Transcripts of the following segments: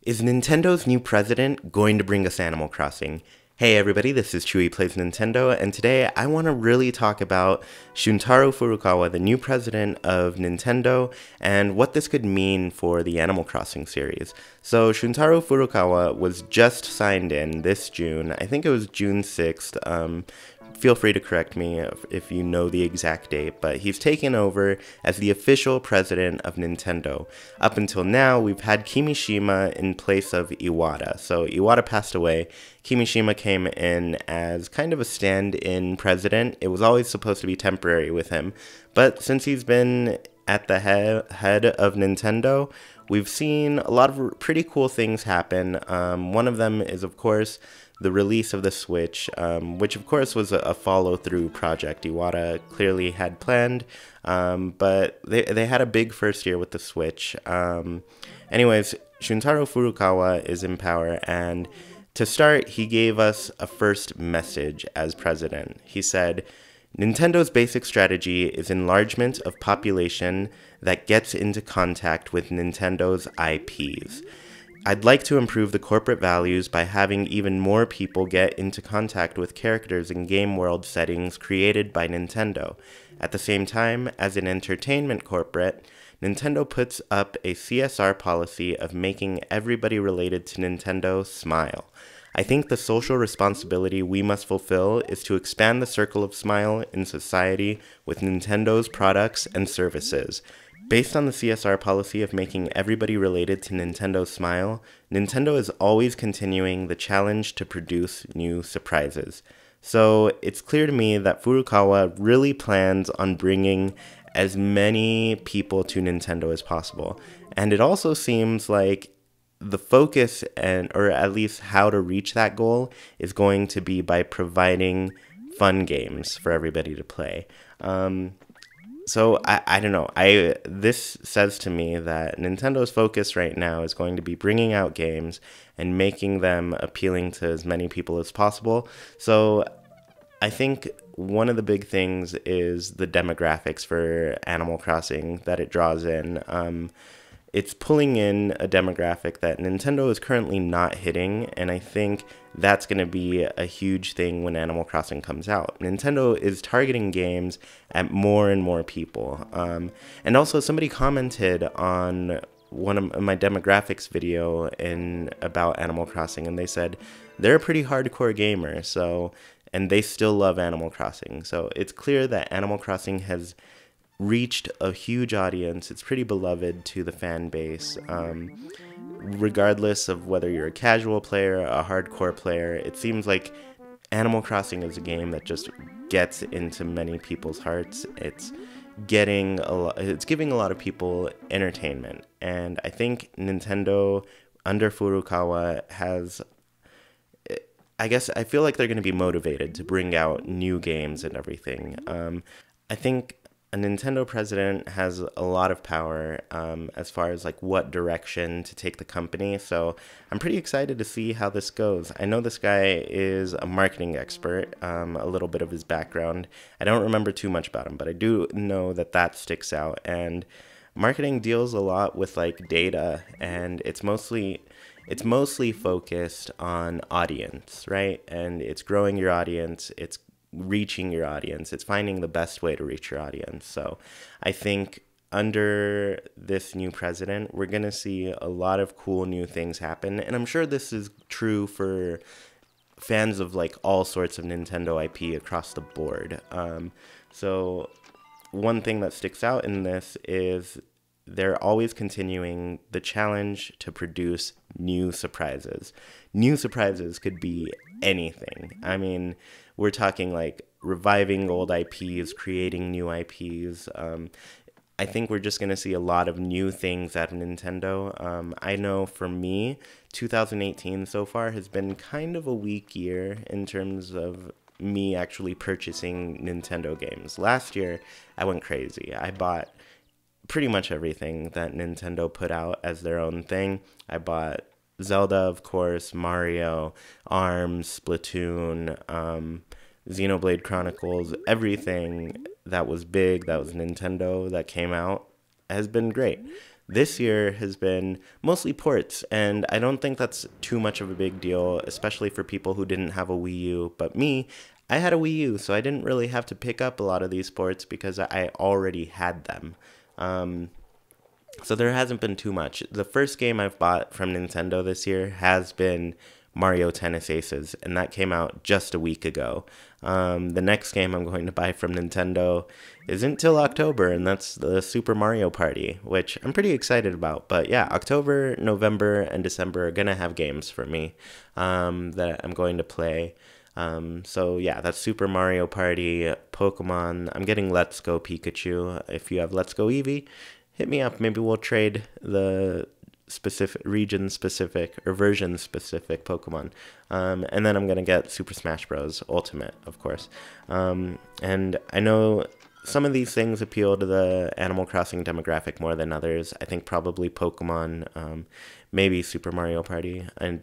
Is Nintendo's new president going to bring us Animal Crossing? Hey everybody, this is Chewy Plays Nintendo, and today I want to really talk about Shuntaro Furukawa, the new president of Nintendo, and what this could mean for the Animal Crossing series. So Shuntaro Furukawa was just signed in this June. I think it was June 6th. Feel free to correct me if you know the exact date, but he's taken over as the official president of Nintendo. Up until now, we've had Kimishima in place of Iwata. So Iwata passed away. Kimishima came in as kind of a stand-in president. It was always supposed to be temporary with him, but since he's been at the head of Nintendo, we've seen a lot of pretty cool things happen. One of them is, of course, the release of the Switch, which of course was a follow-through project Iwata clearly had planned, but they had a big first year with the Switch. Anyways, Shuntaro Furukawa is in power, and to start, he gave us a first message as president. He said, Nintendo's basic strategy is enlargement of population that gets into contact with Nintendo's IPs. I'd like to improve the corporate values by having even more people get into contact with characters in game world settings created by Nintendo. At the same time, as an entertainment corporate, Nintendo puts up a CSR policy of making everybody related to Nintendo smile. I think the social responsibility we must fulfill is to expand the circle of smile in society with Nintendo's products and services. Based on the CSR policy of making everybody related to Nintendo smile, Nintendo is always continuing the challenge to produce new surprises. So it's clear to me that Furukawa really plans on bringing as many people to Nintendo as possible. And it also seems like the focus or at least how to reach that goal is going to be by providing fun games for everybody to play. So I don't know. This says to me that Nintendo's focus right now is going to be bringing out games and making them appealing to as many people as possible. So I think one of the big things is the demographics for Animal Crossing that it draws in. It's pulling in a demographic that Nintendo is currently not hitting, and I think that's going to be a huge thing when Animal Crossing comes out. Nintendo is targeting games at more and more people. And also, somebody commented on one of my demographics video about Animal Crossing, and they said they're a pretty hardcore gamer, and they still love Animal Crossing. So it's clear that Animal Crossing has reached a huge audience. It's pretty beloved to the fan base. Regardless of whether you're a casual player, a hardcore player, it seems like Animal Crossing is a game that just gets into many people's hearts. It's giving a lot of people entertainment, and I think Nintendo under Furukawa has, I guess I feel like they're going to be motivated to bring out new games and everything. I think a Nintendo president has a lot of power as far as like what direction to take the company. So I'm pretty excited to see how this goes. I know this guy is a marketing expert, a little bit of his background. I don't remember too much about him, but I do know that sticks out. And marketing deals a lot with like data, and it's mostly focused on audience, right? And it's growing your audience. It's reaching your audience. It's finding the best way to reach your audience. So I think under this new president, we're going to see a lot of cool new things happen. And I'm sure this is true for fans of like all sorts of Nintendo IP across the board. So one thing that sticks out in this is they're always continuing the challenge to produce new surprises. New surprises could be anything. I mean, we're talking like reviving old IPs, creating new IPs. I think we're just going to see a lot of new things at Nintendo. I know for me, 2018 so far has been kind of a weak year in terms of me actually purchasing Nintendo games. Last year, I went crazy. I bought pretty much everything that Nintendo put out as their own thing. I bought Zelda, of course, Mario, ARMS, Splatoon, Xenoblade Chronicles, everything that was big, that was Nintendo, that came out, has been great. this year has been mostly ports, and I don't think that's too much of a big deal, especially for people who didn't have a Wii U. But me, I had a Wii U, so I didn't really have to pick up a lot of these ports because I already had them. So there hasn't been too much. The first game I've bought from Nintendo this year has been Mario Tennis Aces, and that came out just a week ago. The next game I'm going to buy from Nintendo isn't till October, and that's the Super Mario Party, which I'm pretty excited about. But yeah, October, November, and December are going to have games for me that I'm going to play. So yeah, that's Super Mario Party, Pokemon. I'm getting Let's Go Pikachu. If you have Let's Go Eevee, hit me up. Maybe we'll trade the specific region specific or version specific Pokemon. And then I'm gonna get Super Smash Bros. Ultimate, of course. And I know some of these things appeal to the Animal Crossing demographic more than others. I think probably Pokemon, maybe Super Mario Party. I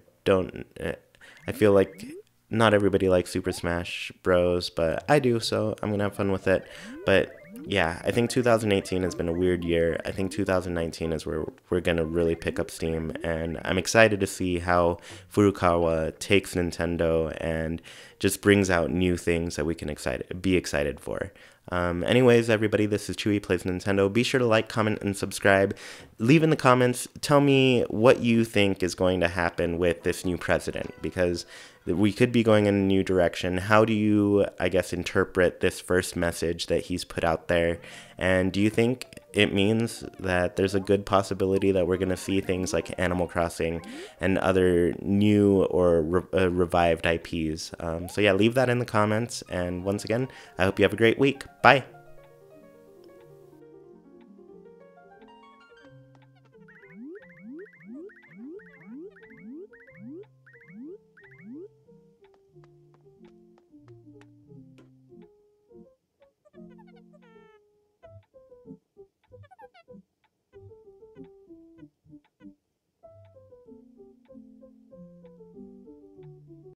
feel like not everybody likes Super Smash Bros, but I do, so I'm gonna have fun with it. But yeah, I think 2018 has been a weird year. I think 2019 is where we're going to really pick up steam, and I'm excited to see how Furukawa takes Nintendo and just brings out new things that we can be excited for. Anyways, everybody, this is Chewy Plays Nintendo. Be sure to like, comment, and subscribe. Leave in the comments, tell me what you think is going to happen with this new president, because we could be going in a new direction. How do you, I guess, interpret this first message that he's put out there? And do you think it means that there's a good possibility that we're going to see things like Animal Crossing and other new or revived IPs? So yeah, leave that in the comments. And once again, I hope you have a great week. Bye.